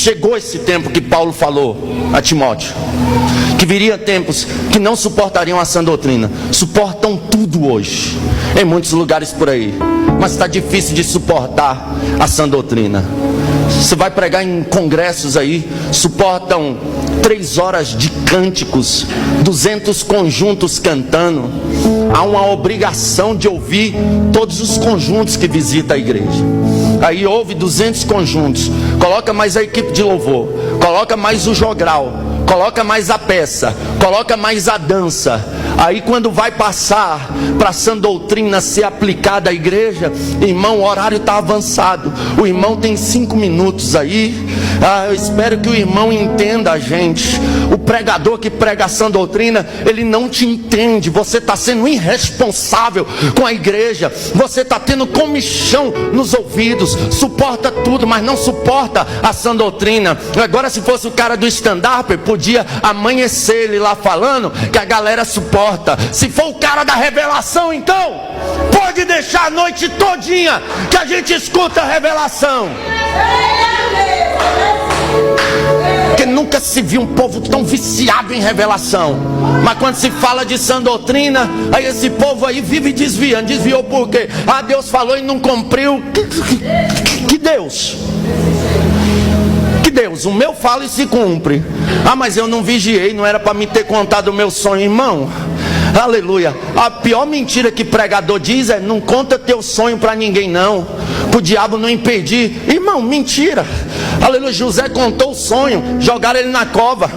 Chegou esse tempo que Paulo falou a Timóteo, que viria tempos que não suportariam a sã doutrina. Suportam tudo hoje, em muitos lugares por aí, mas está difícil de suportar a sã doutrina. Você vai pregar em congressos aí, suportam 3 horas de cânticos, 200 conjuntos cantando. Há uma obrigação de ouvir todos os conjuntos que visitam a igreja. Aí ouve 200 conjuntos, coloca mais a equipe de louvor, coloca mais o jogral, coloca mais a peça, coloca mais a dança. Aí quando vai passar para a sã doutrina ser aplicada à igreja, irmão, o horário está avançado. O irmão tem 5 minutos aí. Eu espero que o irmão entenda a gente. O pregador que prega a sã doutrina, ele não te entende. Você está sendo irresponsável com a igreja. Você está tendo comichão nos ouvidos. Suporta tudo, mas não suporta a sã doutrina. Agora, se fosse o cara do stand-up, podia amanhecer ele lá falando que a galera suporta. Se for o cara da revelação, então pode deixar a noite todinha que a gente escuta a revelação. Porque nunca se viu um povo tão viciado em revelação. Mas quando se fala de sã doutrina, aí esse povo aí vive desviando. Desviou por quê? Deus falou e não cumpriu. Que Deus? Que Deus? O meu fala e se cumpre. Mas eu não vigiei, não era para me ter contado o meu sonho, irmão. Aleluia. A pior mentira que pregador diz é: não conta teu sonho para ninguém não, para o diabo não impedir. Irmão, mentira. Aleluia. José contou o sonho, jogaram ele na cova.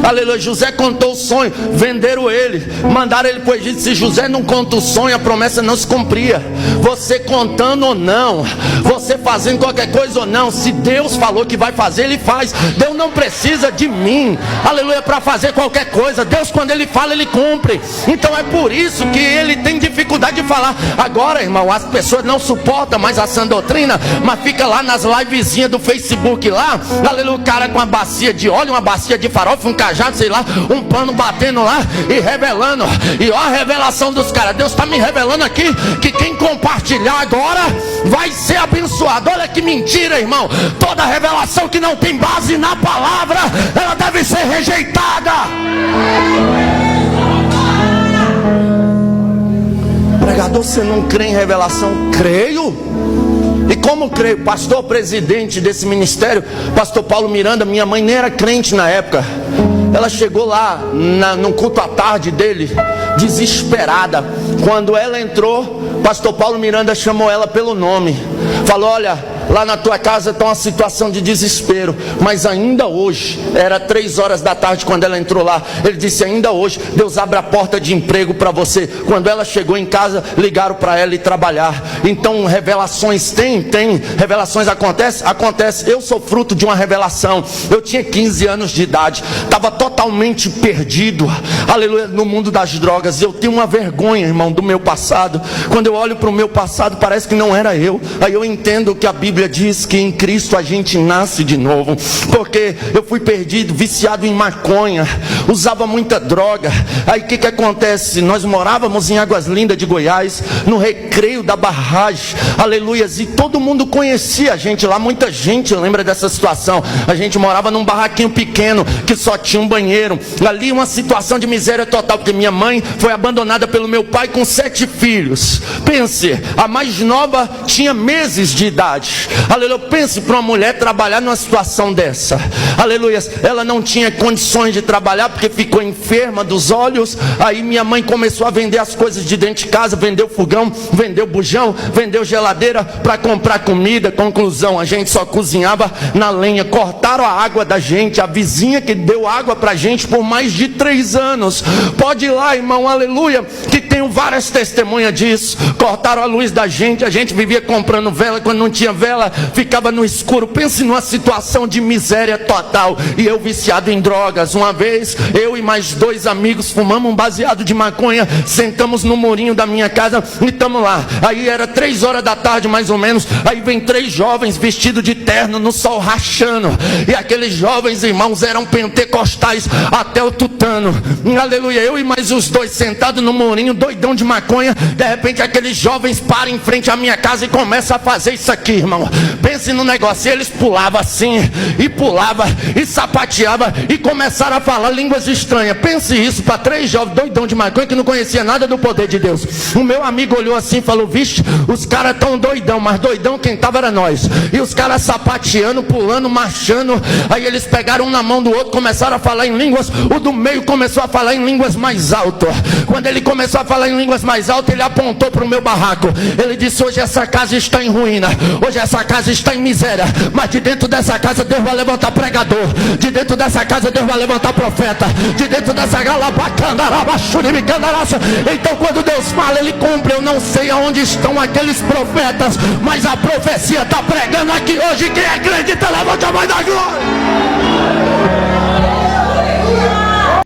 Aleluia. José contou o sonho, venderam ele, mandaram ele para o Egito. Se José não conta o sonho, a promessa não se cumpria. Você contando ou não, você fazendo qualquer coisa ou não, se Deus falou que vai fazer, Ele faz. Deus não precisa de mim, aleluia, para fazer qualquer coisa. Deus, quando Ele fala, Ele cumpre. Então é por isso que Ele tem dificuldade de falar. Agora, irmão, as pessoas não suportam mais a sã doutrina, mas fica lá nas livezinhas do Facebook lá, aleluia, o cara com uma bacia de óleo, uma bacia de farofa, um cajado, sei lá, um pano batendo lá e revelando. E ó a revelação dos caras. Deus está me revelando aqui que quem compartilhar agora vai ser abençoado. Olha que mentira, irmão. Toda revelação que não tem base na palavra, ela deve ser rejeitada. Pregador, você não crê em revelação? Creio. E como creio? Pastor presidente desse ministério, pastor Paulo Miranda, minha mãe nem era crente na época. Ela chegou lá no culto à tarde dele, desesperada. Quando ela entrou, pastor Paulo Miranda chamou ela pelo nome. Falou: olha, lá na tua casa está uma situação de desespero, mas ainda hoje, era 3 horas da tarde quando ela entrou lá, ele disse: ainda hoje Deus abre a porta de emprego para você. Quando ela chegou em casa, ligaram para ela ir trabalhar. Então revelações tem, revelações acontece. Eu sou fruto de uma revelação. Eu tinha 15 anos de idade, estava totalmente perdido, aleluia, no mundo das drogas. Eu tenho uma vergonha, irmão, do meu passado. Quando eu olho para o meu passado, parece que não era eu. Aí eu entendo que a Bíblia diz que em Cristo a gente nasce de novo. Porque eu fui perdido, viciado em maconha, usava muita droga. Aí o que acontece? Nós morávamos em Águas Lindas de Goiás, no recreio da barragem, aleluia, e todo mundo conhecia a gente lá. Muita gente lembra dessa situação. A gente morava num barraquinho pequeno que só tinha um banheiro. Ali uma situação de miséria total, porque minha mãe foi abandonada pelo meu pai com 7 filhos. Pense, a mais nova tinha meses de idade. Aleluia. Pense para uma mulher trabalhar numa situação dessa. Aleluia. Ela não tinha condições de trabalhar porque ficou enferma dos olhos. Aí minha mãe começou a vender as coisas de dentro de casa. Vendeu fogão, vendeu bujão, vendeu geladeira para comprar comida. Conclusão, a gente só cozinhava na lenha. Cortaram a água da gente. A vizinha que deu água pra gente por mais de 3 anos. Pode ir lá, irmão, aleluia, que tenho várias testemunhas disso. Cortaram a luz da gente. A gente vivia comprando vela. Quando não tinha vela, ficava no escuro. Pense numa situação de miséria total. E eu viciado em drogas. Uma vez, eu e mais 2 amigos fumamos um baseado de maconha, sentamos no murinho da minha casa e estamos lá. Aí era 3 horas da tarde mais ou menos. Aí vem 3 jovens vestidos de terno no sol rachando. E aqueles jovens, irmãos, eram pentecostais até o tutano. Aleluia. Eu e mais os 2 sentados no murinho, doidão de maconha. De repente aqueles jovens param em frente à minha casa e começam a fazer isso aqui, irmão. irmão. Pense no negócio. E eles pulavam assim, e pulavam, e sapateavam, e começaram a falar línguas estranhas. Pense isso para 3 jovens doidão de maconha que não conhecia nada do poder de Deus. O meu amigo olhou assim e falou: vixe, os caras tão doidão, mas doidão quem tava era nós. E os caras sapateando, pulando, marchando. Aí eles pegaram um na mão do outro, começaram a falar em línguas. O do meio começou a falar em línguas mais altas. Quando ele começou a falar em línguas mais altas, ele apontou para o meu barraco. Ele disse: hoje essa casa está em ruína, hoje essa casa está em miséria, mas de dentro dessa casa Deus vai levantar pregador, de dentro dessa casa Deus vai levantar profeta, de dentro dessa então quando Deus fala, Ele cumpre. Eu não sei aonde estão aqueles profetas, mas a profecia está pregando aqui hoje. Quem acredita, levanta a mão da glória.